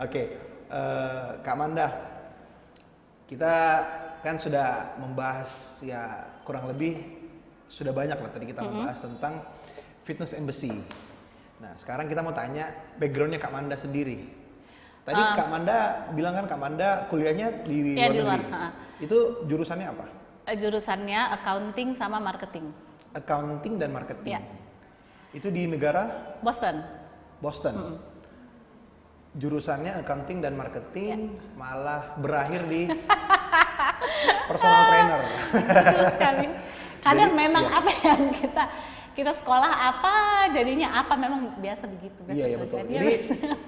Oke, Kak Manda, kita kan sudah membahas ya kurang lebih sudah banyak lah tadi kita membahas tentang fitness embassy. Nah, sekarang kita mau tanya backgroundnya Kak Manda sendiri. Tadi Kak Manda bilang kan Kak Manda kuliahnya di Ya, luar di luar. negeri. Itu jurusannya apa? Jurusannya accounting sama marketing. Accounting dan marketing. Ya. Itu di negara Boston. Boston. Jurusannya accounting dan marketing malah berakhir di personal trainer. Betul sekali. Kadang Jadi, memang ya. apa yang kita sekolah apa jadinya apa memang biasa begitu. Iya, betul. Jadi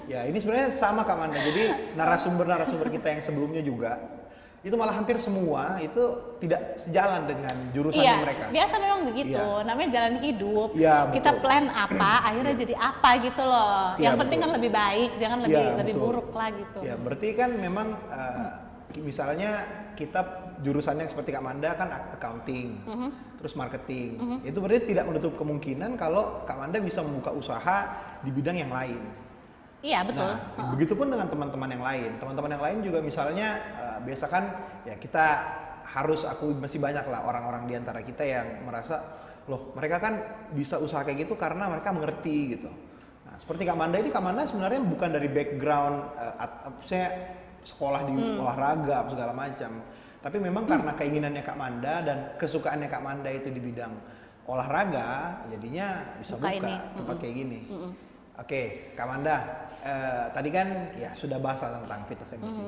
ya ini sebenarnya sama Kak Manda. Jadi narasumber kita yang sebelumnya juga itu malah hampir semua itu tidak sejalan dengan jurusannya mereka. Biasa memang begitu. Iya. Namanya jalan hidup. Iya, Kita betul. plan apa, akhirnya jadi apa gitu loh. Iya, Yang penting betul. kan lebih baik, jangan Iya, lebih betul. buruk lah gitu. Ya, berarti kan memang misalnya kita jurusannya seperti Kak Manda kan accounting, terus marketing. Itu berarti tidak menutup kemungkinan kalau Kak Manda bisa membuka usaha di bidang yang lain. Iya, betul. Nah, begitupun dengan teman-teman yang lain. Teman-teman yang lain juga misalnya biasa kan ya kita harus masih banyak lah orang-orang di antara kita yang merasa loh mereka kan bisa usaha kayak gitu karena mereka mengerti gitu. Nah, seperti Kak Manda ini, Kak Manda sebenarnya bukan dari background saya sekolah di olahraga segala macam. Tapi memang karena keinginannya Kak Manda dan kesukaannya Kak Manda itu di bidang olahraga, jadinya bisa buka tempat kayak gini. Oke, Kak Manda, tadi kan ya sudah bahas tentang fitness embassy.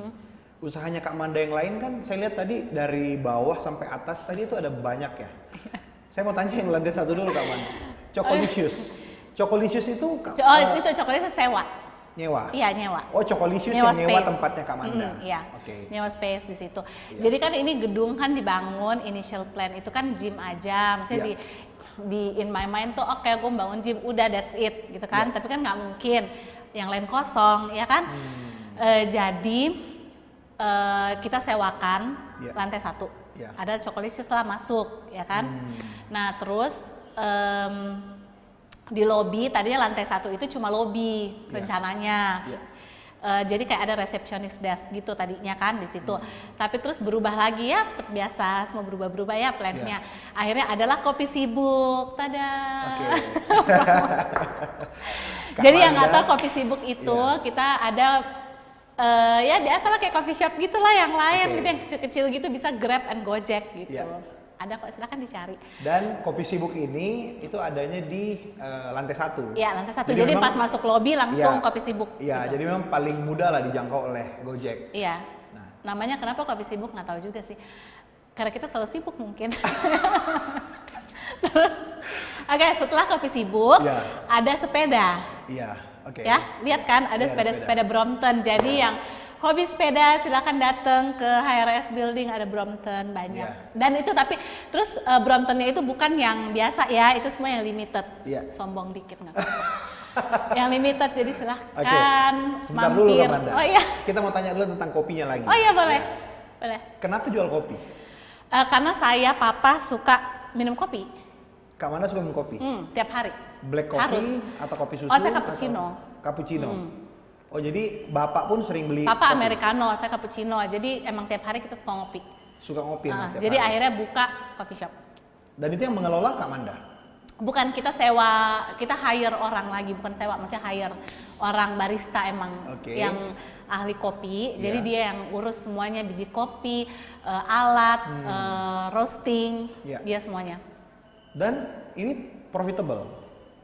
Usahanya Kak Manda yang lain kan saya lihat tadi dari bawah sampai atas tadi itu ada banyak ya. Saya mau tanya yang lantai satu dulu Kak Manda. Chocolicious. Chocolicious itu Itu coklatnya sewa. nyewa? Iya, nyewa. Oh, Chocolicious Nyewa yang nyewa space. tempatnya Kak Manda. Iya. Oke. Nyewa space di situ. Iya. Jadi kan ini gedung kan dibangun initial plan itu kan gym aja, maksudnya Iya. di in my mind tuh oke gue bangun gym udah that's it gitu kan. Iya. Tapi kan nggak mungkin yang lain kosong ya kan. Jadi kita sewakan Iya. lantai 1. Iya. Ada Chocolicious lah masuk ya kan. Nah, terus di lobi tadinya lantai 1 itu cuma lobi rencananya. Iya. Jadi kayak ada resepsionis desk gitu tadinya kan di situ. Tapi terus berubah lagi ya seperti biasa, semua berubah-berubah ya plan-nya. Akhirnya adalah kopi sibuk. Tada. Oke. Jadi Kak yang nggak Manda, tahu kopi sibuk itu iya. kita ada ya biasalah kayak coffee shop gitulah yang lain Oke. gitu yang kecil-kecil gitu bisa Grab and Gojek gitu. Iya. Ada kok, silakan dicari. Dan kopi sibuk ini itu adanya di lantai 1. Iya, lantai 1. Jadi memang- pas masuk lobi langsung Iya. kopi sibuk. Iya, gitu. jadi memang paling mudah lah dijangkau oleh Gojek. Iya. Nah. Namanya kenapa kopi sibuk nggak tahu juga sih. Karena kita selalu sibuk mungkin. Oke, setelah kopi sibuk Iya. ada sepeda. Iya, oke. Ya, lihat kan ada Iya, ada sepeda-sepeda Brompton. Jadi yang hobi sepeda silakan datang ke HRS Building, ada Brompton banyak. Iya. Dan itu tapi terus Bromptonnya itu bukan yang biasa ya, itu semua yang limited. Iya. Sombong dikit nggak apa-apa. Yang limited, jadi Oke. silahkan Sebentar dulu mampir. Kak Manda. Oh iya, Kita mau tanya dulu tentang kopinya lagi. oh iya boleh, Iya. boleh. Kenapa jual kopi? Karena saya papa suka minum kopi, Kak Manda suka minum kopi? tiap hari. Black coffee Harus. atau kopi susu? Oh, saya cappuccino. atau- Cappuccino. Oh, jadi Bapak pun sering beli Papa kopi? americano, saya cappuccino. Jadi emang tiap hari kita suka ngopi. Suka ngopi ya, Mas, tiap Jadi hari? akhirnya buka coffee shop. Dan itu yang mengelola Kak Manda? Bukan kita sewa, kita hire orang lagi, bukan sewa, maksudnya hire orang barista emang Oke. yang ahli kopi. Iya. Jadi dia yang urus semuanya, biji kopi, alat, roasting, Iya. dia semuanya. Dan ini profitable?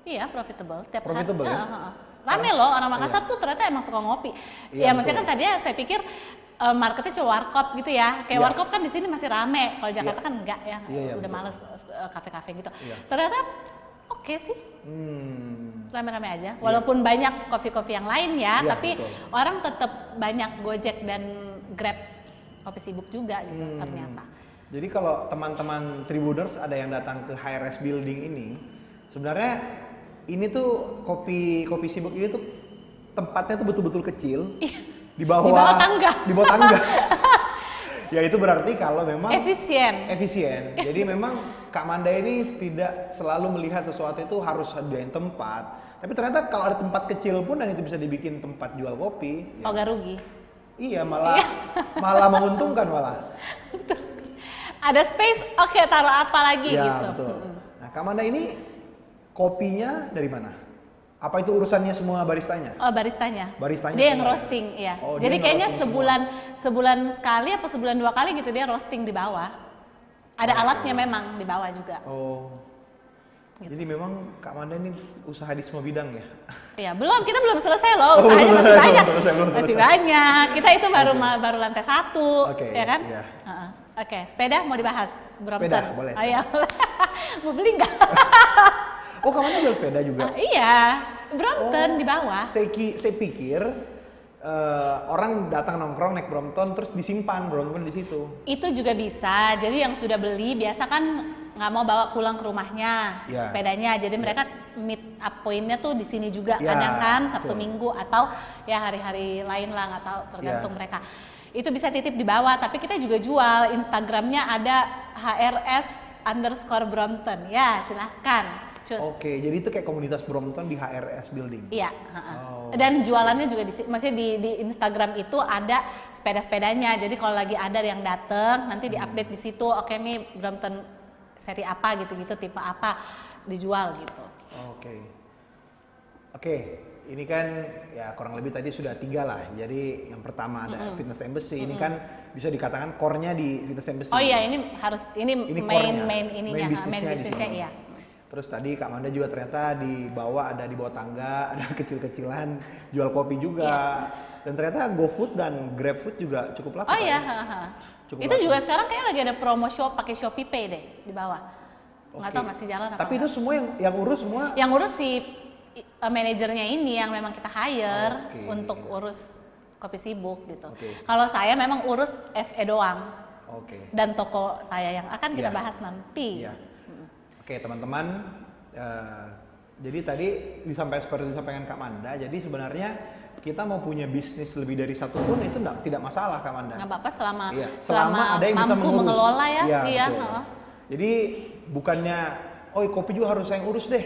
Iya, profitable. Tiap Profitable hari. ya? Rame loh, orang Makassar Iya. tuh ternyata emang suka ngopi. Iya, Ya maksudnya betul. kan tadinya saya pikir marketnya cuma warkop gitu ya. Kayak Iya. warkop kan di sini masih rame. Kalau Jakarta Iya. kan enggak ya, Iya, iya, udah betul. males kafe-kafe gitu. Iya. Ternyata oke sih, Hmm. rame-rame aja. Walaupun banyak kopi-kopi yang lain ya, Iya, tapi betul. orang tetap banyak Gojek dan Grab kopi sibuk juga gitu ternyata. Jadi kalau teman-teman Tribuners ada yang datang ke HRS Building ini, sebenarnya ini tuh kopi sibuk ini tuh tempatnya tuh betul-betul kecil. Di bawah Di bawah tangga. Di bawah tangga. Ya itu berarti kalau memang efisien. Jadi memang Kak Manda ini tidak selalu melihat sesuatu itu harus di tempat. Tapi ternyata kalau ada tempat kecil pun dan itu bisa dibikin tempat jual kopi. Oh, gak rugi. Iya, malah menguntungkan malah. Ada space, oke, taruh apa lagi Ya, gitu. betul. Nah, Kak Manda ini kopinya dari mana? Apa itu urusannya semua baristanya? Oh, baristanya. Baristanya Dia yang semua. roasting, iya. Oh, Jadi dia kayaknya nge-roasting sebulan sekali apa sebulan 2 kali gitu dia roasting di bawah. Ada Oke. alatnya memang di bawah juga. Oh. Gitu. Jadi memang Kak Manda ini usaha di semua bidang ya? Iya, kita belum selesai loh. Oh, Usahanya belum masih selesai, banyak. belum selesai. Masih banyak. Kita itu baru lantai 1, Oke, ya kan? iya. Oke, sepeda mau dibahas? Brompton. Sepeda, boleh. Oh, iya. Mau beli nggak? Oh, Kak Manda jual sepeda juga? Iya, Brompton di bawah. Saya pikir orang datang nongkrong naik Brompton terus disimpan Brompton di situ. Itu juga bisa. Jadi yang sudah beli biasa kan nggak mau bawa pulang ke rumahnya Ya. sepedanya. Jadi mereka meet up point-nya tuh di sini juga Ya, kadang kan Sabtu betul. Minggu atau ya hari-hari lain lah, nggak tahu tergantung Ya. mereka. Itu bisa titip di bawah. Tapi kita juga jual. Instagramnya ada HRS_Brompton. Ya, silahkan. Cus. Oke, jadi itu kayak komunitas Brompton di HRS Building. Iya, Oh. dan jualannya juga maksudnya di Instagram itu ada sepeda-sepedanya. Jadi kalau lagi ada yang dateng, nanti diupdate di situ. Oke nih Brompton seri apa gitu-gitu, tipe apa dijual gitu. Oke, ini kan ya kurang lebih tadi sudah 3 lah. Jadi yang pertama ada Fitness Embassy. Ini kan bisa dikatakan core-nya di Fitness Embassy. Oh iya, ini core-nya, main ininya, main di bisnisnya sini. iya. Terus tadi Kak Manda juga ternyata di bawah tangga, ada kecil-kecilan jual kopi juga. Iya. Dan ternyata GoFood dan GrabFood juga cukup laku. Oh Pak, iya, ya? Cukup itu laku. juga sekarang kayak lagi ada promo shop pakai Shopee Pay deh di bawah. Nggak Oke. tahu masih jalan apa Tapi itu nggak. semua yang urus semua. Yang urus si manajernya ini yang memang kita hire Oke. untuk urus Kopi Sibuk gitu. Oke. Kalau saya memang urus FE doang Oke. dan toko saya yang akan kita Iya. bahas nanti. Iya. Oke, teman-teman. Jadi tadi seperti disampaikan Kak Manda. Jadi sebenarnya kita mau punya bisnis lebih dari satu pun itu tidak masalah Kak Manda. Nggak apa-apa selama Iya, selama ada yang bisa mampu mengurus. mengelola ya. Iya, Iya. betul. Jadi bukannya, oh kopi juga harus saya yang urus deh.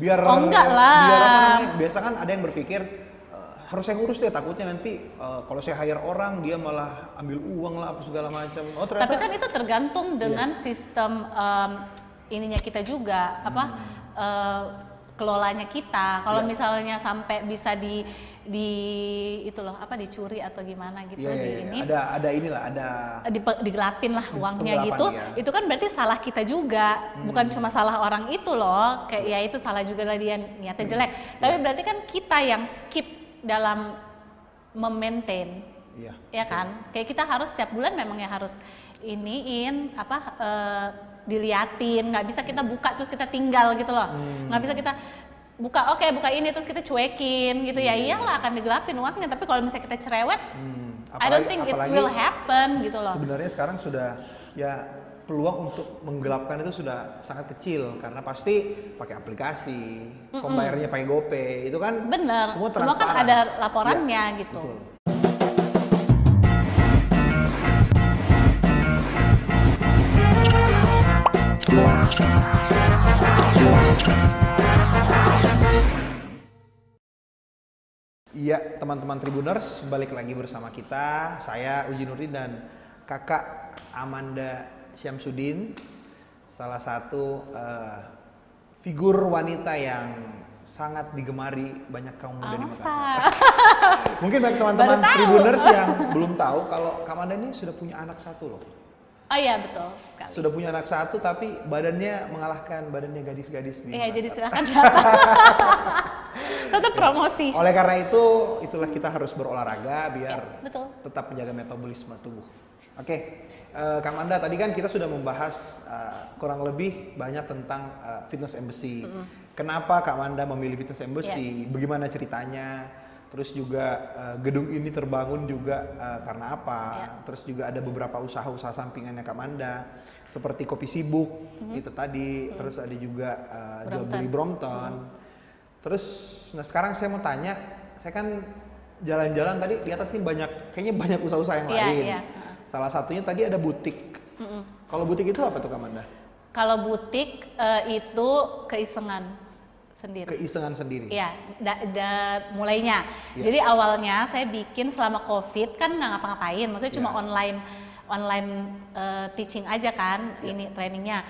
Biar Oh, enggak lah. Biar apa namanya? Biasa kan ada yang berpikir harus saya ngurus deh, takutnya nanti kalau saya hire orang dia malah ambil uang lah apa segala macam. Oh ternyata. Tapi kan itu tergantung dengan sistem ininya kita juga kelolanya kita. Kalau Iya. misalnya sampai bisa di itu loh dicuri atau gimana gitu Iya, di iya, ini ada inilah, ada digelapin lah uangnya Penggelapan, gitu. iya. Itu kan berarti salah kita juga, bukan cuma salah orang itu loh. Kayak ya itu salah juga lah dia niatnya jelek. Tapi berarti kan kita yang skip dalam memaintain. iya. Ya kan, kayak kita harus setiap bulan memang ya harus diliatin, nggak bisa kita buka terus kita tinggal gitu loh, nggak bisa kita buka ini terus kita cuekin gitu ya, iyalah akan digelapin uangnya. Tapi kalau misalnya kita cerewet, I don't think it will happen gitu loh. Sebenarnya sekarang sudah ya peluang untuk menggelapkan itu sudah sangat kecil karena pasti pakai aplikasi, pembayarannya pakai GoPay, itu kan Bener, semua semua kan transparan. ada laporannya Iya, gitu. betul. Iya, teman-teman Tribuners, balik lagi bersama kita. Saya Uji Nurdin dan Kakak Amanda Syamsuddin, salah satu figur wanita yang sangat digemari banyak kaum muda di Makassar. Mungkin banyak teman-teman Baru tahu. Tribuners yang belum tahu kalau Kak Amanda ini sudah punya anak satu loh. Oh iya betul sekali. Sudah punya anak satu tapi badannya mengalahkan badannya gadis-gadis di Iya, Makassar. jadi silakan datang. Tetap promosi. Oleh karena itu, itulah kita harus berolahraga biar Ya, betul. tetap menjaga metabolisme tubuh. Oke, Kak Amanda, tadi kan kita sudah membahas kurang lebih banyak tentang Fitness Embassy. Kenapa Kak Amanda memilih Fitness Embassy? Bagaimana ceritanya? Terus juga gedung ini terbangun juga karena apa? Terus juga ada beberapa usaha-usaha sampingannya Kak Amanda, seperti Kopi Sibuk itu tadi. Terus ada juga jual beli Brompton. Terus, nah sekarang saya mau tanya, saya kan jalan-jalan tadi di atas ini kayaknya banyak usaha-usaha yang lain. Iya. Salah satunya tadi ada butik. Kalau butik itu apa tuh Kak Manda? Kalau butik itu keisengan sendiri. Keisengan sendiri. Iya, mulainya. Jadi awalnya saya bikin selama COVID kan nggak ngapa-ngapain, maksudnya cuma online teaching aja kan, ini trainingnya.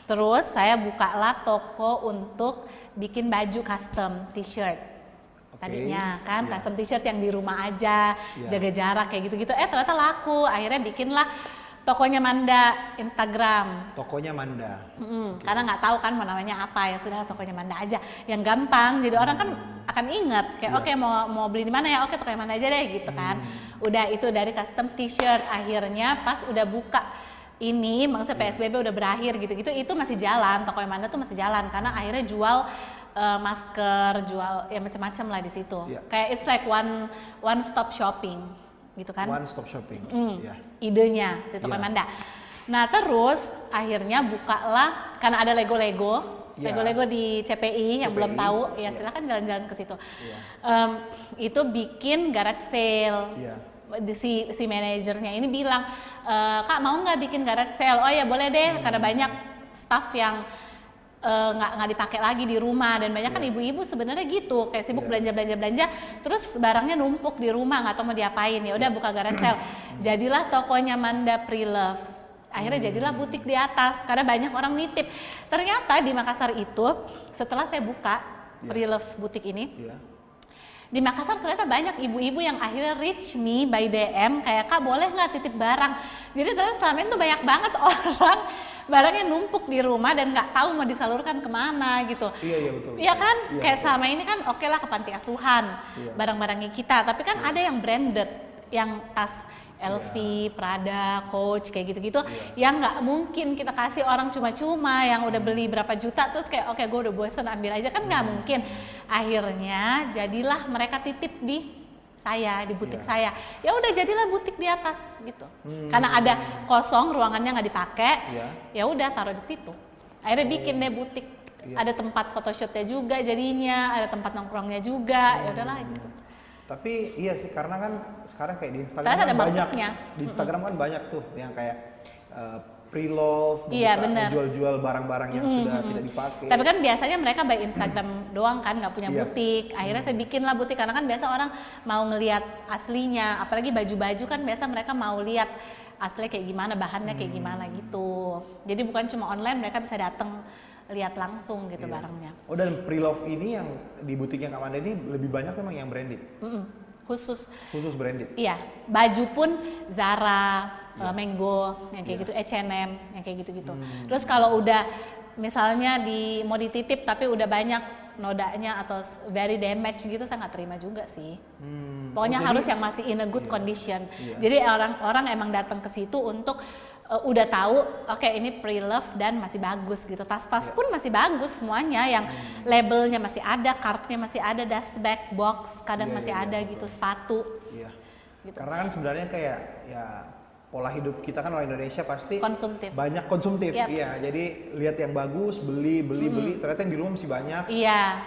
Terus saya bukalah toko untuk bikin baju custom t-shirt. Tadinya kan custom t-shirt yang di rumah aja, jaga jarak kayak gitu-gitu. Ternyata laku. Akhirnya bikinlah tokonya Manda Instagram. Tokonya Manda. Karena nggak tahu kan mau namanya apa, ya sudah tokonya Manda aja. Yang gampang. Jadi orang kan akan inget kayak oke, mau beli di mana ya? Oke, tokonya Manda aja deh gitu kan. Udah itu dari custom t-shirt. Akhirnya pas udah buka ini, maksudnya PSBB udah berakhir gitu-gitu, itu masih jalan. Tokonya Manda tuh masih jalan karena akhirnya jual masker, jual ya macam-macam lah di situ. Kayak it's like one stop shopping gitu kan. One stop shopping. Idenya si Tokonya Manda. Nah, terus akhirnya bukalah karena ada Lego di CPI yang belum tahu ya silakan jalan-jalan ke situ. Itu bikin garage sale. Si manajernya ini bilang, Kak mau nggak bikin garage sale? Oh ya boleh deh, karena banyak staff yang nggak dipakai lagi di rumah dan banyak kan ibu-ibu sebenarnya gitu kayak sibuk belanja terus barangnya numpuk di rumah nggak tahu mau diapain, ya udah buka garage sale. Jadilah tokonya Manda Pre-Love. Akhirnya jadilah butik di atas karena banyak orang nitip. Ternyata di Makassar itu setelah saya buka Pre-Love butik ini, di Makassar ternyata banyak ibu-ibu yang akhirnya reach me by DM kayak, Kak boleh nggak titip barang. Jadi ternyata selama ini tuh banyak banget orang barangnya numpuk di rumah dan nggak tahu mau disalurkan kemana gitu. Iya betul. Iya kan, kayak selama ini kan oke lah ke panti asuhan barang-barangnya kita, tapi kan ada yang branded, yang tas LV, Prada, Coach kayak gitu-gitu, yang nggak mungkin kita kasih orang cuma-cuma yang udah beli berapa juta terus kayak oke gue udah bosen ambil aja, kan nggak mungkin. Akhirnya jadilah mereka titip di saya, di butik saya. Ya udah jadilah butik di atas gitu. Karena ada kosong ruangannya nggak dipakai, ya udah taruh di situ. Akhirnya bikin deh butik. Ada tempat photoshootnya juga jadinya, ada tempat nongkrongnya juga, ya udahlah gitu. Tapi iya sih, karena kan sekarang kayak di Instagram kan banyak, di Instagram kan banyak tuh yang kayak pre-love, jual-jual barang-barang yang sudah tidak dipakai. Tapi kan biasanya mereka by Instagram doang kan, nggak punya butik. Akhirnya saya bikin lah butik karena kan biasa orang mau ngelihat aslinya, apalagi baju-baju kan biasa mereka mau lihat aslinya kayak gimana, bahannya kayak gimana gitu. Jadi bukan cuma online, mereka bisa datang lihat langsung gitu barangnya. Oh, dan Pre-Love ini yang di butiknya Kak Manda ini lebih banyak memang yang branded? Khusus branded? Iya, baju pun Zara, Mango, yang kayak gitu, H&M, yang kayak gitu-gitu. Terus kalau udah misalnya mau dititip tapi udah banyak nodanya atau very damage gitu, saya nggak terima juga sih. Pokoknya harus yang masih in a good condition. Jadi orang emang datang ke situ untuk udah tahu, oke ini Pre-Love dan masih bagus gitu. Tas-tas pun masih bagus semuanya, yang labelnya masih ada, kartnya masih ada, dust bag, box, kadang masih ada gitu, sepatu. Gitu. Karena kan sebenarnya kayak ya pola hidup kita kan orang Indonesia pasti banyak konsumtif. Iya, jadi lihat yang bagus, beli, ternyata yang di rumah masih banyak.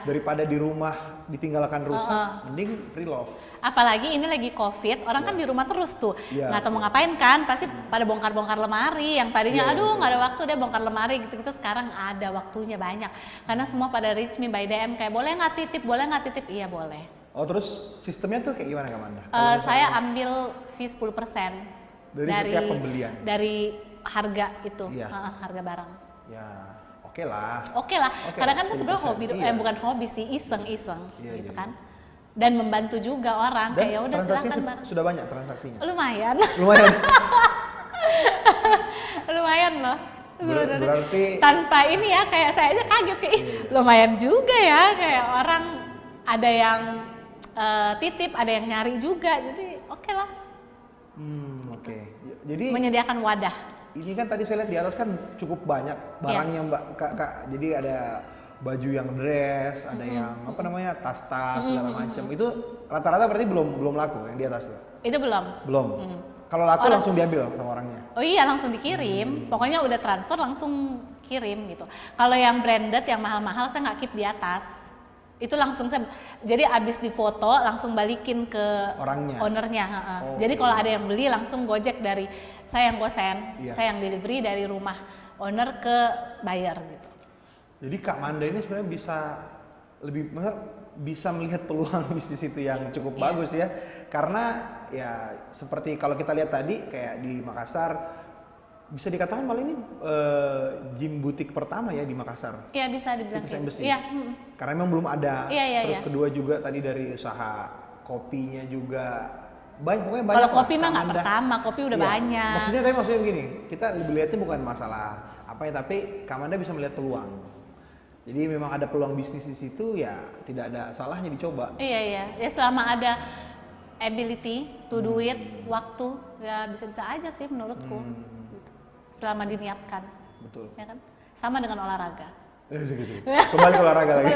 Daripada di rumah ditinggalkan rusak, mending Pre-Love. Apalagi ini lagi COVID, orang kan di rumah terus tuh, nggak tahu mau ngapain kan, pasti pada bongkar-bongkar lemari yang tadinya aduh nggak ada waktu deh bongkar lemari gitu-gitu, sekarang ada waktunya banyak. Karena semua pada reach me by DM kayak boleh nggak titip, iya boleh. Oh, terus sistemnya tuh kayak gimana Kak Manda? Saya ambil fee 10% dari setiap pembelian? Dari harga itu, harga barang. Ya, oke lah. Karena kan itu sebenarnya hobi, bukan hobi sih, iseng gitu kan. Dan membantu juga orang, kayak ya udah silakan barang. Sudah banyak transaksinya? Lumayan. Lumayan loh. Berarti tanpa ini ya, kayak saya aja kaget kayak lumayan juga ya, kayak orang ada yang titip, ada yang nyari juga, jadi oke lah. Jadi menyediakan wadah. Ini kan tadi saya lihat di atas kan cukup banyak barangnya Mbak Kak. Jadi ada baju yang dress, ada yang apa namanya tas-tas segala macam. Itu rata-rata berarti belum laku yang di atas tuh? Itu belum. Kalau laku langsung diambil sama orangnya? Oh iya, langsung dikirim. Pokoknya udah transfer langsung kirim gitu. Kalau yang branded, yang mahal-mahal saya nggak keep di atas. Itu langsung saya, jadi abis difoto langsung balikin ke Orangnya. ownernya. Oh, Jadi oke. kalau ada yang beli langsung Gojek dari saya yang gosen, Iya. saya yang delivery dari rumah owner ke buyer gitu. Jadi Kak Manda ini sebenarnya bisa melihat peluang bisnis itu yang cukup Iya. bagus ya. Karena ya seperti kalau kita lihat tadi kayak di Makassar, bisa dikatakan malah ini gym butik pertama ya di Makassar. Iya bisa dibilang Fitness kayak Embassy. gitu. Iya. Karena memang belum ada. Iya, Terus iya. kedua juga tadi dari usaha kopinya juga pokoknya banyak Kalau lah, kopi mah Kak nggak Manda. pertama, kopi udah Iya. banyak. Maksudnya begini, kita lebih lihatnya bukan masalah apa ya, tapi Kak Manda bisa melihat peluang. Jadi memang ada peluang bisnis di situ, ya tidak ada salahnya dicoba. Iya. Ya selama ada ability to do it, waktu, ya bisa-bisa aja sih menurutku. Gitu. Selama diniatkan, Betul. ya kan? Sama dengan olahraga. Kembali ke olahraga lagi.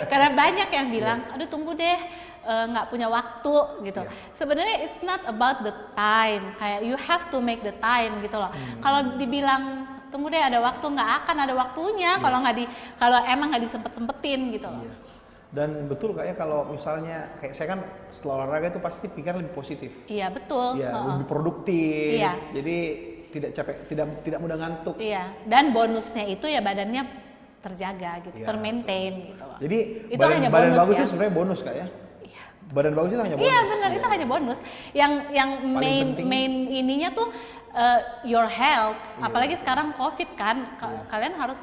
Karena banyak yang bilang, aduh tunggu deh, nggak punya waktu gitu. Iya. Sebenarnya it's not about the time, kayak you have to make the time gitu loh. Kalau dibilang tunggu deh ada waktu, nggak akan ada waktunya kalau emang nggak disempet-sempetin gitu loh. Iya. Dan betul kayak kalau misalnya kayak saya kan setelah olahraga itu pasti pikiran lebih positif. Iya betul. Iya, lebih produktif. Iya. Jadi tidak capek, tidak mudah ngantuk. Iya. Dan bonusnya itu ya badannya terjaga gitu, Iya, termaintain gitu loh. Jadi Itu hanya badan bonus bagus ya. itu sebenarnya bonus Kak ya. Iya. Badan bagus itu hanya bonus. Iya benar, itu hanya bonus. Yang penting. main ininya tuh your health. Iya. Apalagi sekarang COVID kan, Iya. kalian harus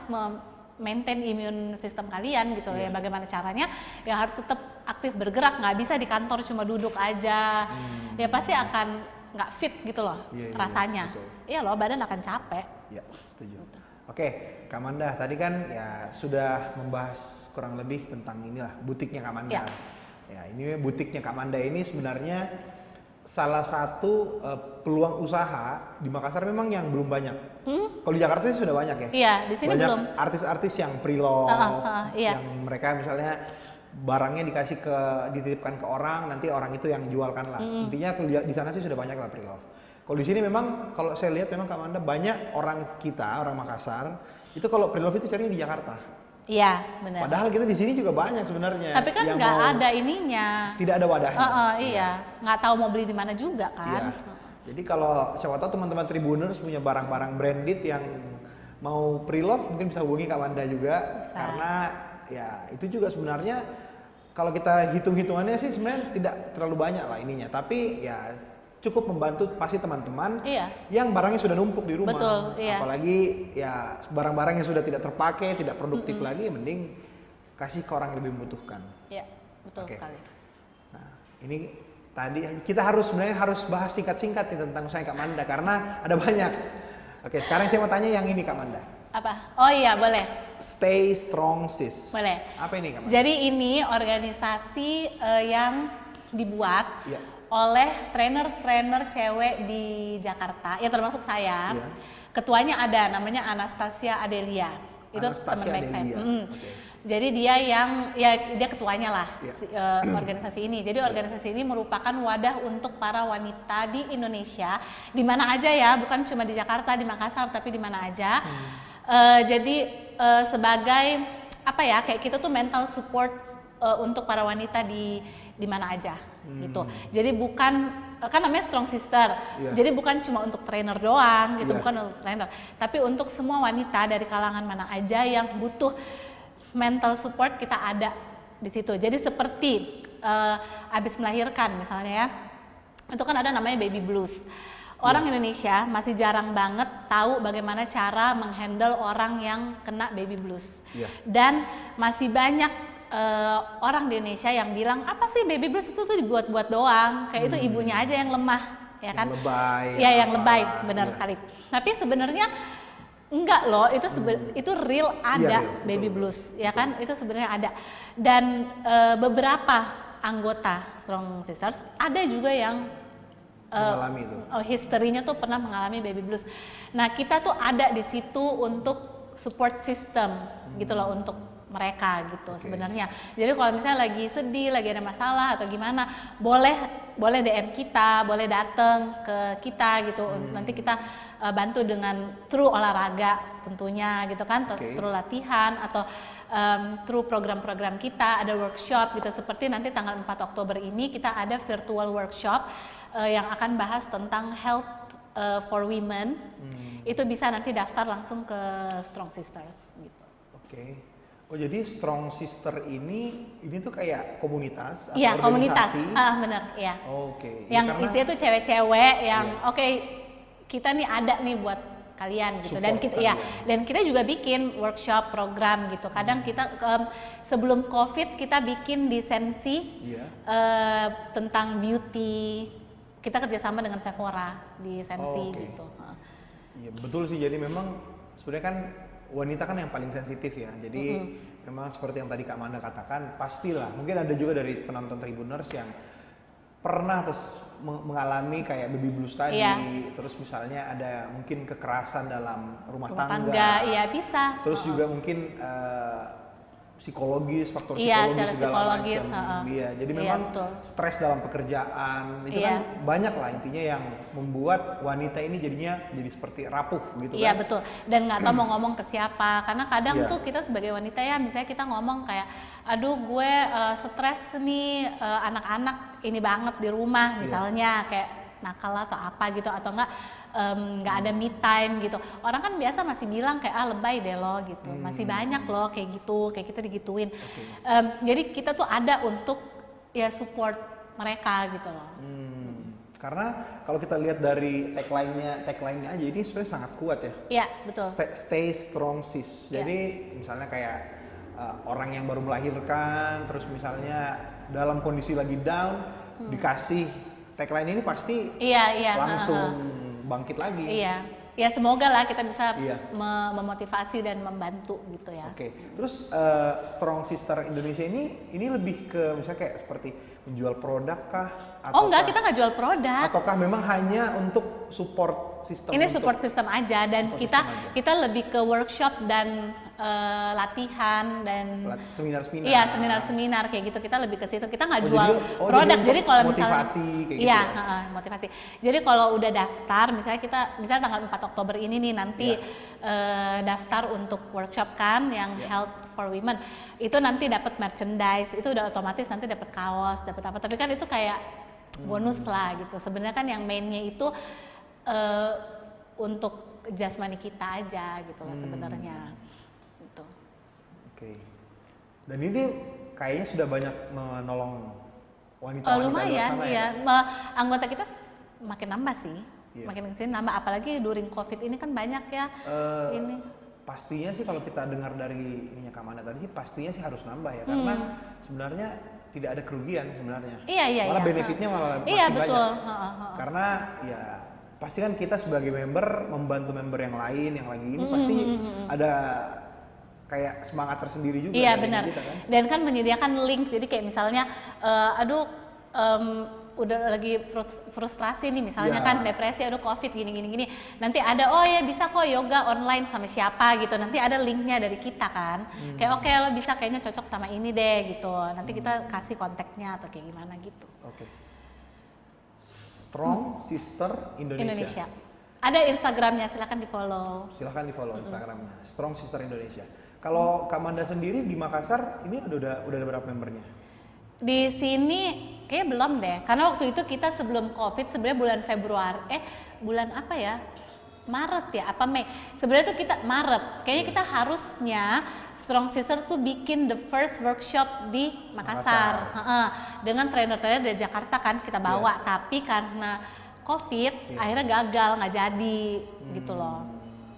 maintain immune system kalian gitu Iya. ya. Bagaimana caranya? Ya harus tetap aktif bergerak, nggak bisa di kantor cuma duduk aja. Ya pasti akan nggak fit gitu loh Iya, iya, rasanya. betul. Iya loh, badan akan capek. Ya, setuju. Oke, Kak Manda, tadi kan ya sudah membahas kurang lebih tentang inilah butiknya Kak Manda. Ya. Ya, ini butiknya Kak Manda ini sebenarnya salah satu peluang usaha di Makassar memang yang belum banyak. Kalau di Jakarta sih sudah banyak ya. Iya, di sini Banyak belum. artis-artis yang pre-love, Iya. yang mereka misalnya barangnya dititipkan ke orang, nanti orang itu yang jualkan lah. Intinya kalau di sana sih sudah banyak lah pre-love. Kalau di sini memang kalau saya lihat memang Kak Manda banyak orang Makassar itu kalau pre-love itu carinya di Jakarta. Iya, benar. Padahal kita di sini juga banyak sebenarnya. Tapi kan yang nggak mau- ada ininya. Tidak ada wadahnya. Iya, nggak tahu mau beli di mana juga Iya. kan. Jadi kalau siapa tahu teman-teman Tribuners punya barang-barang branded yang mau pre-love mungkin bisa hubungi Kak Wanda juga. Bisa. Karena ya itu juga sebenarnya kalau kita hitung-hitungannya sih sebenarnya tidak terlalu banyak lah ininya. Tapi ya cukup membantu pasti teman-teman Iya. yang barangnya sudah numpuk di rumah. Betul, iya. Apalagi ya barang-barang yang sudah tidak terpakai, tidak produktif lagi, mending kasih ke orang yang lebih membutuhkan. Iya, betul Oke. sekali. Nah, ini tadi kita sebenarnya harus bahas singkat-singkat nih tentang usaha Kak Manda karena ada banyak. Oke, sekarang saya mau tanya yang ini Kak Manda. Apa? Oh iya, boleh. Stay Strong Sis. Boleh. Apa ini Kak Manda? Jadi ini organisasi yang dibuat Iya. oleh trainer-trainer cewek di Jakarta, ya termasuk saya. Iya. Ketuanya ada, namanya Anastasia Adelia. Itu Anastasia teman baik saya. Adelia. Oke. Jadi dia dia ketuanya lah Iya. organisasi ini. Jadi organisasi ini merupakan wadah untuk para wanita di Indonesia, di mana aja ya, bukan cuma di Jakarta, di Makassar, tapi di mana aja. Jadi sebagai apa ya, kayak kita tuh mental support untuk para wanita di mana aja gitu. Jadi bukan kan namanya Strong Sister. Iya. Jadi bukan cuma untuk trainer doang gitu, Iya. bukan untuk trainer, tapi untuk semua wanita dari kalangan mana aja yang butuh mental support, kita ada di situ. Jadi seperti habis melahirkan misalnya ya, itu kan ada namanya baby blues. Orang Indonesia masih jarang banget tahu bagaimana cara menghandle orang yang kena baby blues. Iya. Dan masih banyak orang di Indonesia yang bilang, apa sih baby blues itu tuh dibuat-buat doang, kayak itu ibunya aja yang lemah, ya kan? Yang lebay. Iya, yang apalah. lebay, benar Iya. sekali. Tapi sebenarnya enggak loh, itu itu real ada real, baby betul. blues, ya kan? Itu sebenarnya ada. Dan beberapa anggota Strong Sisters ada juga yang Mengalami itu. historinya tuh pernah mengalami baby blues. Nah, kita tuh ada di situ untuk support system gitu loh untuk mereka gitu Oke. sebenarnya. Jadi kalau misalnya lagi sedih, lagi ada masalah atau gimana, boleh boleh DM kita, boleh datang ke kita gitu. Nanti kita bantu dengan through olahraga tentunya gitu kan, through latihan atau through program-program kita, ada workshop gitu. Seperti nanti tanggal 4 Oktober ini kita ada virtual workshop yang akan bahas tentang health for women. Itu bisa nanti daftar langsung ke Strong Sisters gitu. Oke. Oh jadi Strong Sister ini tuh kayak komunitas atau iya, organisasi? Komunitas, bener, iya. Oke. Yang ya, isinya tuh cewek-cewek yang oke, kita nih ada nih buat kalian gitu. Dan kita dan kita juga bikin workshop program gitu. Kadang kita sebelum COVID kita bikin lisensi tentang beauty. Kita kerjasama dengan Sephora di Sensi gitu. Iya betul sih, jadi memang sebenarnya kan wanita kan yang paling sensitif ya, jadi memang seperti yang tadi Kak Manda katakan, pastilah mungkin ada juga dari penonton Tribuners yang pernah terus mengalami kayak baby blues tadi, terus misalnya ada mungkin kekerasan dalam rumah tangga, iya bisa. Terus juga mungkin psikologis, faktor psikologis segala macam. Iya, jadi memang stres dalam pekerjaan itu kan banyak lah intinya yang membuat wanita ini jadinya jadi seperti rapuh gitu Iya kan. betul. Dan nggak tahu mau ngomong ke siapa. Karena kadang tuh kita sebagai wanita ya, misalnya kita ngomong kayak, aduh gue stres nih, anak-anak ini banget di rumah misalnya kayak nakal atau apa gitu, atau nggak ada me time gitu. Orang kan biasa masih bilang kayak lebay deh lo gitu, masih banyak loh kayak gitu, kayak kita digituin. Jadi kita tuh ada untuk ya support mereka gitu loh. Karena kalau kita lihat dari tagline-nya aja ini sebenarnya sangat kuat ya. Iya betul. Stay strong sis. Jadi misalnya kayak orang yang baru melahirkan, terus misalnya dalam kondisi lagi down, dikasih tagline ini pasti langsung bangkit lagi. Iya, ya semoga lah kita bisa memotivasi dan membantu gitu ya. Oke. Terus Strong Sister Indonesia ini lebih ke misalnya kayak seperti menjual produk kah? Oh enggak, kita nggak jual produk. Ataukah memang hanya untuk support sistem? Ini support system aja, dan kita lebih ke workshop dan latihan dan seminar-seminar. Iya, seminar-seminar kayak gitu. Kita lebih ke situ. Kita nggak jual produk. Jadi kalau misalnya motivasi kayak iya, gitu ya? motivasi. Jadi kalau udah daftar, misalnya tanggal 4 Oktober ini nih nanti daftar untuk workshop kan yang health for women. Itu nanti dapat merchandise, itu udah otomatis nanti dapat kaos, dapat apa. Tapi kan itu kayak bonus lah gitu. Sebenarnya kan yang mainnya itu untuk jasmani kita aja gitu loh sebenarnya. Gitu. Oke. Dan ini kayaknya sudah banyak menolong wanita-wanita lumayan, sana iya. Ya? Anggota kita makin nambah sih. Makin kesini nambah, apalagi during COVID ini kan banyak ya. Ini pastinya sih kalau kita dengar dari ininya Kak Manda tadi sih pastinya sih harus nambah ya, karena sebenarnya tidak ada kerugian sebenarnya. Iya. Malah benefitnya malah makin betul. banyak. Karena ya pasti kan kita sebagai member membantu member yang lain yang lagi ini pasti ada kayak semangat tersendiri juga. Iya benar. Kita, kan? Dan kan menyediakan link, jadi kayak misalnya, udah lagi frustrasi nih misalnya kan depresi, aduh COVID gini. Nanti ada bisa kok yoga online sama siapa gitu. Nanti ada linknya dari kita kan. Kayak oke, lo bisa kayaknya cocok sama ini deh gitu. Nanti kita kasih kontaknya atau kayak gimana gitu. Oke. Strong Sister Indonesia. Ada Instagramnya, silahkan di follow. Instagramnya Strong Sister Indonesia. Kalau Kak Manda sendiri di Makassar ini udah ada berapa membernya? Di sini kayak belum deh, karena waktu itu kita sebelum COVID sebenarnya bulan Februari, bulan apa ya? Maret ya, apa Mei? Sebenarnya tuh kita Maret. Kayaknya kita harusnya Strong Sisters tuh bikin the first workshop di Makassar. Dengan trainer-trainer dari Jakarta kan kita bawa, tapi karena COVID akhirnya gagal, nggak jadi gitu loh.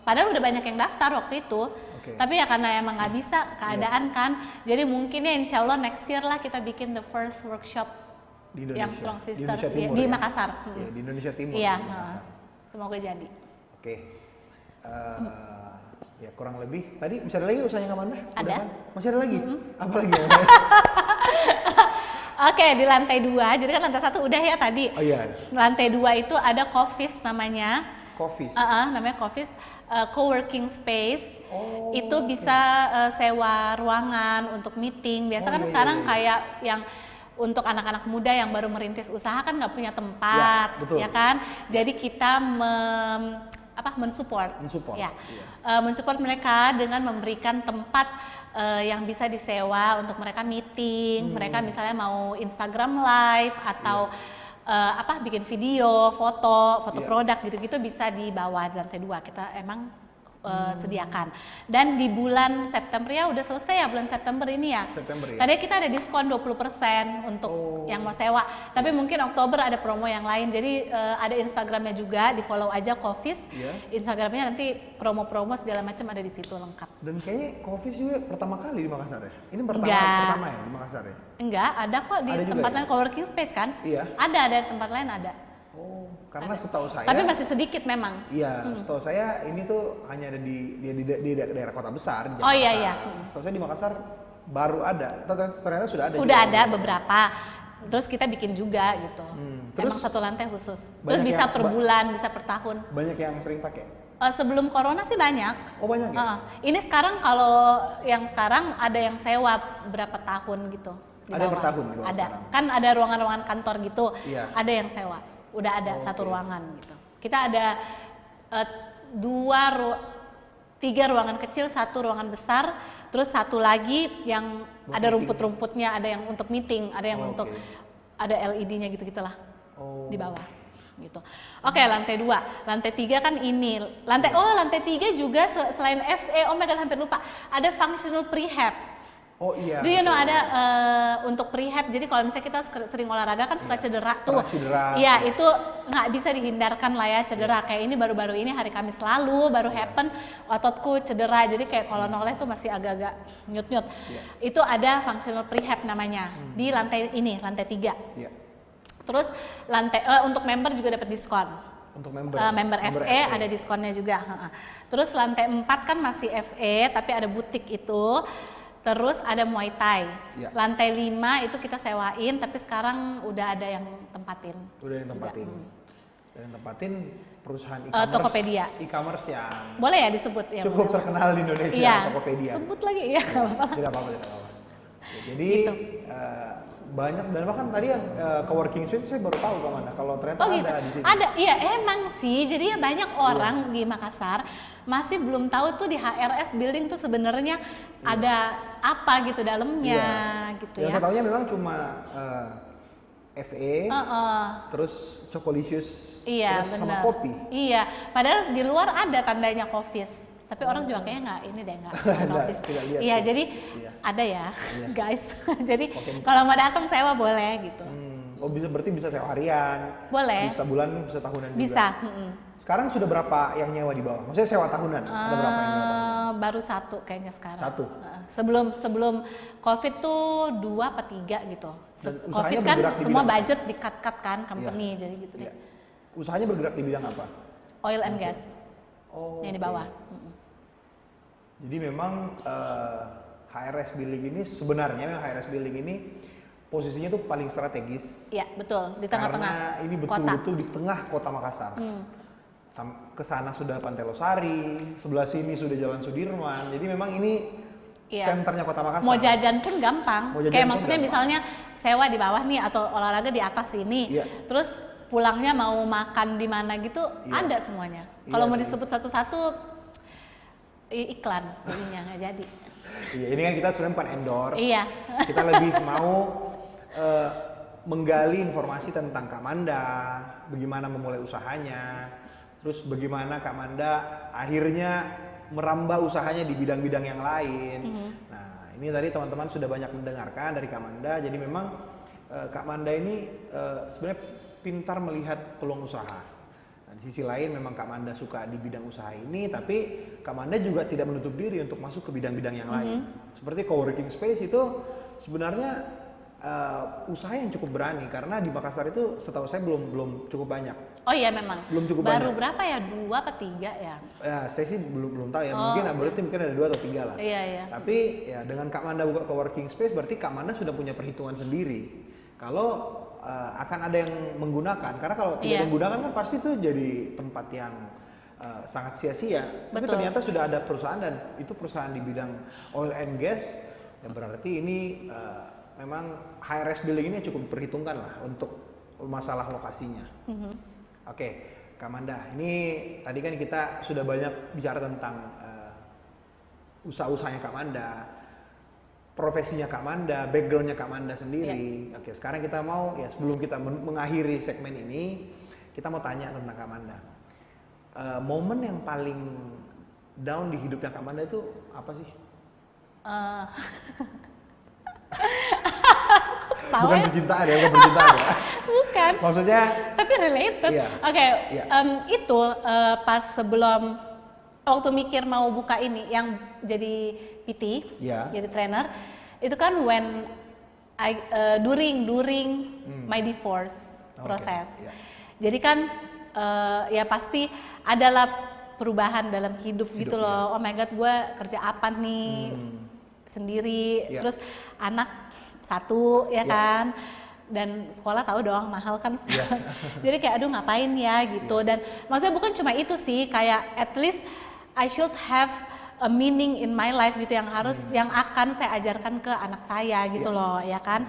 Padahal udah banyak yang daftar waktu itu. Tapi ya karena emang nggak bisa keadaan kan, jadi mungkin ya insya Allah next year lah kita bikin the first workshop di Indonesia, yang Strong Sisters di Makassar. Ya, di Indonesia Timur. Iya, semoga jadi. Oke. Ya kurang lebih. Tadi masih ada lagi usahanya Kak Manda? Ada. Kan? Masih ada lagi? Apa lagi? Oke, di lantai 2. Jadi kan lantai 1 udah ya tadi. Oh iya. Lantai 2 itu ada Coffees namanya. Coffees. Namanya Coffees. Co-working space. Itu bisa sewa ruangan untuk meeting. Biasa kan sekarang kayak yang untuk anak-anak muda yang baru merintis usaha kan nggak punya tempat, Ya, betul. ya kan? Jadi kita mensupport, ya, mensupport mereka dengan memberikan tempat yang bisa disewa untuk mereka meeting, mereka misalnya mau Instagram live atau bikin video, foto produk gitu-gitu bisa di bawah di lantai 2 kita emang sediakan. Dan di bulan September ya udah selesai ya bulan September ini ya. September ya. Tadi kita ada diskon 20% untuk yang mau sewa. Tapi mungkin Oktober ada promo yang lain. Jadi ada Instagramnya juga, di follow aja Coffees. Instagramnya nanti promo-promo segala macam ada di situ lengkap. Dan kayaknya Coffees juga pertama kali di Makassar ya. Ini pertama ya di Makassar ya. Enggak, ada kok di tempat lain coworking space kan? Iya. Ada tempat lain ada. Oh, karena setahu saya. Tapi masih sedikit memang. Iya, setahu saya ini tuh hanya ada di daerah kota besar. Di Jakarta. Oh iya. Setahu saya di Makassar baru ada. Ternyata sudah ada. Udah ada beberapa. Terus kita bikin juga gitu. Terus emang satu lantai khusus. Terus bisa per bulan, bisa per tahun. Banyak yang sering pakai. Sebelum corona sih banyak. Oh banyak ya? Ini sekarang kalau yang sekarang ada yang sewa berapa tahun gitu. Ada per tahun di bawah ada. Sekarang. Kan ada ruangan-ruangan kantor gitu. Iya. Ada yang sewa. Udah ada satu ruangan gitu. Kita ada 3 ruangan kecil, 1 ruangan besar, terus 1 lagi yang ada rumput-rumputnya, ada yang untuk meeting, ada yang untuk ada LED-nya gitu-gitulah di bawah gitu. Oke, lantai 2. Lantai 3 kan ini. Lantai 3 juga selain FE, oh my god hampir lupa. Ada functional prehab. Oh iya. Do you know ada untuk prehab, jadi kalau misalnya kita sering olahraga kan suka cedera tuh. Iya, itu nggak bisa dihindarkan lah ya cedera. Kayak ini baru-baru ini hari Kamis lalu baru happen, ototku cedera, jadi kayak kalau noleh tuh masih agak-agak nyut-nyut. Itu ada functional prehab namanya di lantai ini, lantai 3. Terus lantai untuk member juga dapat diskon. Untuk member FE ada diskonnya juga. Terus lantai 4 kan masih FE tapi ada butik itu. Terus ada Muay Thai. Lantai 5 itu kita sewain, tapi sekarang udah ada yang tempatin. Udah yang tempatin. Dan yang tempatin perusahaan e-commerce. Tokopedia. E-commerce yang boleh ya disebut ya. Cukup terkenal di Indonesia, Tokopedia. Sebut lagi ya. Tidak apa-apa. Jadi gitu. Banyak dan bahkan tadi yang coworking space saya baru tahu kemana. Kalau ternyata ada di sini. Ada, iya emang sih. Jadi ya banyak orang di Makassar masih belum tahu tuh di HRS Building tuh sebenarnya ada apa gitu dalamnya gitu ya. Yang saya tahunya memang cuma FE, terus Chocolicious, terus sama kopi. Iya, padahal di luar ada tandanya Coffees. Tapi orang juga kayaknya nggak notice. Iya, jadi ada ya, guys. Jadi kalau mau datang sewa boleh gitu. Oh berarti bisa sewa harian. Boleh. Bisa bulan, bisa tahunan juga. Bisa. Sekarang sudah berapa yang nyewa di bawah? Maksudnya sewa tahunan? Ada berapa yang nyewa tahunan? Baru 1 kayaknya sekarang. 1? Sebelum COVID tuh 2 apa 3 gitu. COVID kan semua budget di-cut kan company, jadi gitu deh. Usahanya bergerak di bidang apa? Oil and gas. Yang di bawah. Jadi memang HRS Building ini sebenarnya HRS Building ini posisinya tuh paling strategis. Iya, betul, di tengah-tengah. Karena ini betul-betul di tengah kota Makassar. Ke sana sudah Pantai Losari, sebelah sini sudah Jalan Sudirman. Jadi memang ini senternya kota Makassar. Mau jajan pun gampang. Kayak maksudnya misalnya sewa di bawah nih atau olahraga di atas sini. Terus pulangnya mau makan di mana gitu, ada semuanya. Kalau mau disebut satu-satu iklan jadinya nggak jadi. Iya, ini kan kita sebenarnya bukan endorse. Iya. Kita lebih mau menggali informasi tentang Kak Manda, bagaimana memulai usahanya, terus bagaimana Kak Manda akhirnya merambah usahanya di bidang-bidang yang lain. Nah, ini tadi teman-teman sudah banyak mendengarkan dari Kak Manda. Jadi memang Kak Manda ini sebenarnya pintar melihat peluang usaha. Di sisi lain memang Kak Manda suka di bidang usaha ini, tapi Kak Manda juga tidak menutup diri untuk masuk ke bidang-bidang yang lain. Seperti coworking space itu sebenarnya usaha yang cukup berani karena di Makassar itu setahu saya belum cukup banyak. Oh iya memang. Belum cukup baru banyak. Berapa ya? 2 apa 3 ya? Ya, saya sih belum tahu ya. Berarti mungkin ada 2 atau 3 lah. Iya. Tapi ya dengan Kak Manda buka coworking space berarti Kak Manda sudah punya perhitungan sendiri. Kalau akan ada yang menggunakan, karena kalau tidak menggunakan kan pasti itu jadi tempat yang sangat sia-sia. Tapi ternyata sudah ada perusahaan dan itu perusahaan di bidang oil and gas, ya berarti ini memang high rise building ini cukup diperhitungkan lah untuk masalah lokasinya. Oke, Kak Manda, ini tadi kan kita sudah banyak bicara tentang usaha-usahanya Kak Manda, profesinya Kak Manda, backgroundnya Kak Manda sendiri. Oke, sekarang kita mau ya sebelum kita mengakhiri segmen ini, kita mau tanya tentang Kak Manda. Momen yang paling down di hidupnya Kak Manda itu apa sih? Bukan percintaan ya, bukan percintaan ya. Bukan. Maksudnya? Tapi related. Iya. Oke, Iya. Itu pas sebelum waktu mikir mau buka ini yang jadi PT, Iya. jadi trainer, itu kan when during my divorce proses. Iya. Jadi kan ya pasti adalah perubahan dalam hidup gitu loh. Oh my god, gue kerja apa nih sendiri, Iya. terus anak satu ya kan, dan sekolah tahu dong mahal kan sekarang. Jadi kayak aduh ngapain ya gitu. Dan maksudnya bukan cuma itu sih, kayak at least I should have a meaning in my life gitu yang harus yang akan saya ajarkan ke anak saya gitu loh ya kan.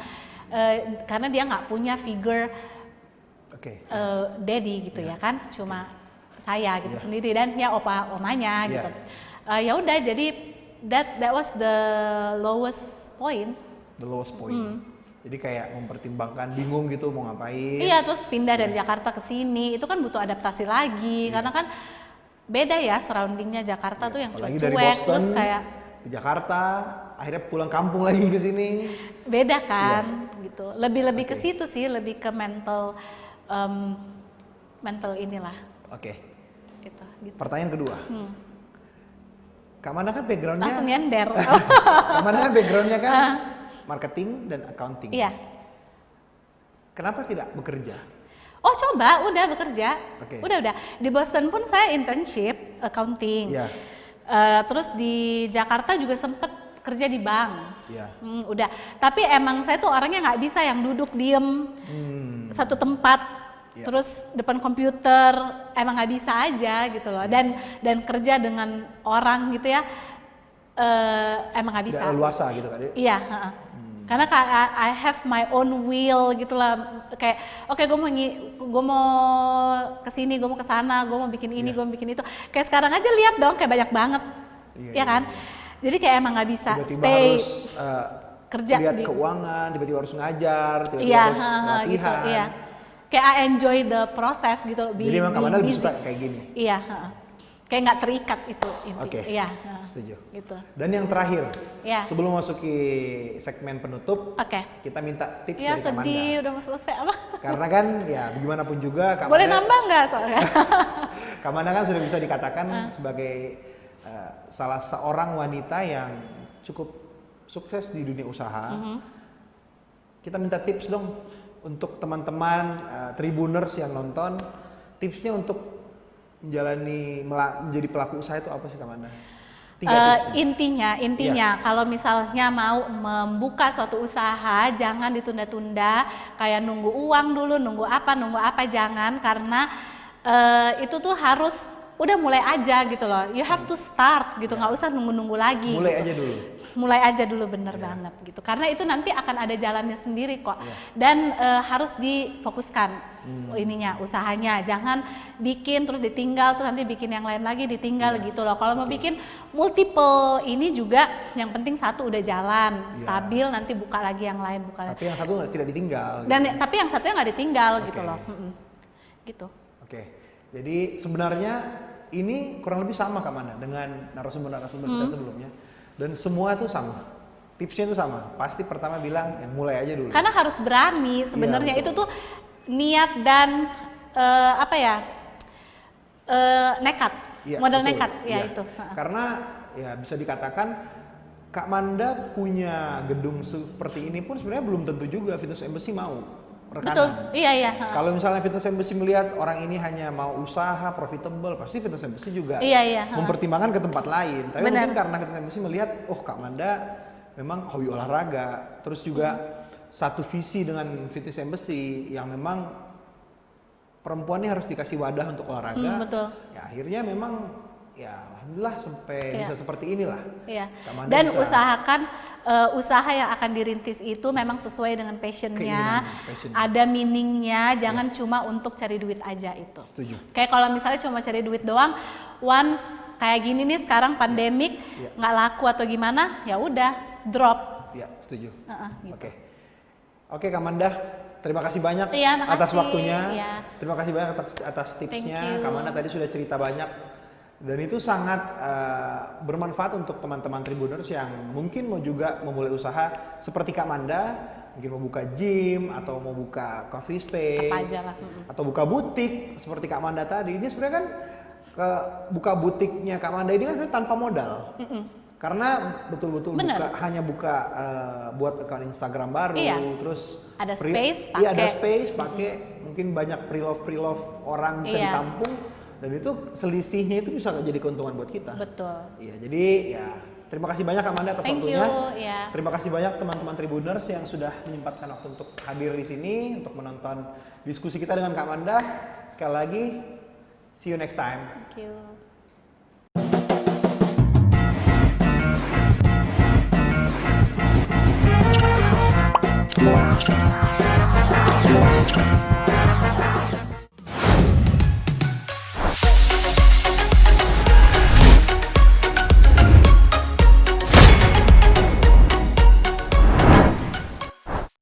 Karena dia nggak punya figure daddy gitu ya kan, cuma saya gitu sendiri dan ya opa omanya gitu. Ya udah, jadi that was the lowest point. The lowest point. Jadi kayak mempertimbangkan, bingung gitu mau ngapain. Iya, terus pindah dari Jakarta ke sini, itu kan butuh adaptasi lagi karena kan beda ya surroundingnya Jakarta tuh yang cuek, terus kayak di Jakarta, akhirnya pulang kampung lagi ke sini. Beda kan, gitu. Lebih ke situ sih, lebih ke mental inilah. Oke. Gitu. Pertanyaan kedua. Kak Manda kan backgroundnya. Langsung nyender. Kak Manda kan backgroundnya kan marketing dan accounting. Iya. Kenapa tidak bekerja? Oh coba, udah bekerja. Oke. Udah. Di Boston pun saya internship accounting. Iya. Terus di Jakarta juga sempet kerja di bank. Iya. Udah. Tapi emang saya tuh orangnya nggak bisa yang duduk diem satu tempat, terus depan komputer. Emang nggak bisa aja gitu loh. Dan kerja dengan orang gitu ya, emang nggak bisa. Tidak leluasa gitu kan? Iya. Karena I have my own will gitu lah, kayak oke, gue mau kesini, gue mau kesana, gue mau bikin ini, gue mau bikin itu. Kayak sekarang aja lihat dong, kayak banyak banget, ya kan? Jadi kayak emang nggak bisa tiba-tiba stay harus kerja lihat di keuangan, tiba-tiba harus ngajar, tiba-tiba harus latihan. gitu, iya. Kayak I enjoy the process gitu, Jadi memang Kak Manda lebih suka kayak gini. Iya. Kayak nggak terikat itu inti. Oke. Iya. Setuju. Gitu. Dan yang terakhir, Iya. sebelum masuki segmen penutup, kita minta tips Ya dari Kak Manda. sedih, udah mau selesai apa? Karena kan ya bagaimanapun juga Kak Boleh Manda, nambah nggak soalnya? Kak Manda kan sudah bisa dikatakan sebagai salah seorang wanita yang cukup sukses di dunia usaha. Kita minta tips dong untuk teman-teman Tribuners yang nonton, tipsnya untuk menjadi pelaku usaha itu apa sih Kak Manda? 3 tipsnya. Intinya kalau misalnya mau membuka suatu usaha, jangan ditunda-tunda, kayak nunggu uang dulu, nunggu apa jangan, karena itu tuh harus udah mulai aja gitu loh. You have to start gitu, nggak usah nunggu-nunggu lagi. Mulai aja dulu bener banget gitu, karena itu nanti akan ada jalannya sendiri kok. Dan harus difokuskan ininya, usahanya, jangan bikin terus ditinggal, terus nanti bikin yang lain lagi ditinggal gitu loh. Kalau mau bikin multiple ini juga, yang penting satu udah jalan stabil, nanti buka lagi yang lain, tapi yang satu tidak ditinggal dan gitu. Tapi yang satunya nggak ditinggal gitu loh. Gitu. Oke. Jadi sebenarnya ini kurang lebih sama Kak Manda dengan narasumber-narasumber kita sebelumnya. Dan semua itu sama, tipsnya itu sama. Pasti pertama bilang yang mulai aja dulu. Karena harus berani sebenarnya, itu tuh niat dan nekat, modal betul. Nekat ya itu. Karena ya bisa dikatakan Kak Manda punya gedung seperti ini pun sebenarnya belum tentu juga Fitness Embassy mau rekanan. Betul, iya. Kalau misalnya Fitness Embassy melihat orang ini hanya mau usaha profitable, pasti Fitness Embassy juga mempertimbangkan ke tempat lain. Tapi mungkin karena Fitness Embassy melihat, oh Kak Manda memang hobi olahraga, terus juga satu visi dengan Fitness Embassy yang memang perempuan ini harus dikasih wadah untuk olahraga. Betul. Ya akhirnya memang ya alhamdulillah sampai bisa seperti inilah. Iya. Dan usahakan usaha yang akan dirintis itu memang sesuai dengan passionnya, Passion. ada meaningnya, jangan cuma untuk cari duit aja itu. Setuju. Kayak kalau misalnya cuma cari duit doang, once kayak gini nih sekarang pandemik nggak laku atau gimana, ya udah drop. Ya, setuju. Gitu. Oke, Kak Manda, terima kasih banyak Iya, makasih. atas waktunya. Iya. Terima kasih banyak atas tipsnya. Thank you. Kak Manda tadi sudah cerita banyak dan itu sangat bermanfaat untuk teman-teman Tribuners yang mungkin mau juga memulai usaha seperti Kak Manda, mungkin mau buka gym atau mau buka coffee space Apa aja lah. atau buka butik seperti Kak Manda tadi. Ini sebenarnya kan buka butiknya Kak Manda ini kan sebenarnya tanpa modal. Karena betul-betul hanya buka buat akun Instagram baru, terus ada space pakai. Iya, ada space pakai, mungkin banyak pre-love orang bisa ditampung, dan itu selisihnya itu bisa jadi keuntungan buat kita. Betul. Iya, jadi ya terima kasih banyak Kak Manda atas waktunya. Terima kasih banyak teman-teman Tribuners yang sudah menyempatkan waktu untuk hadir di sini untuk menonton diskusi kita dengan Kak Manda. Sekali lagi, see you next time. Thank you. Wow.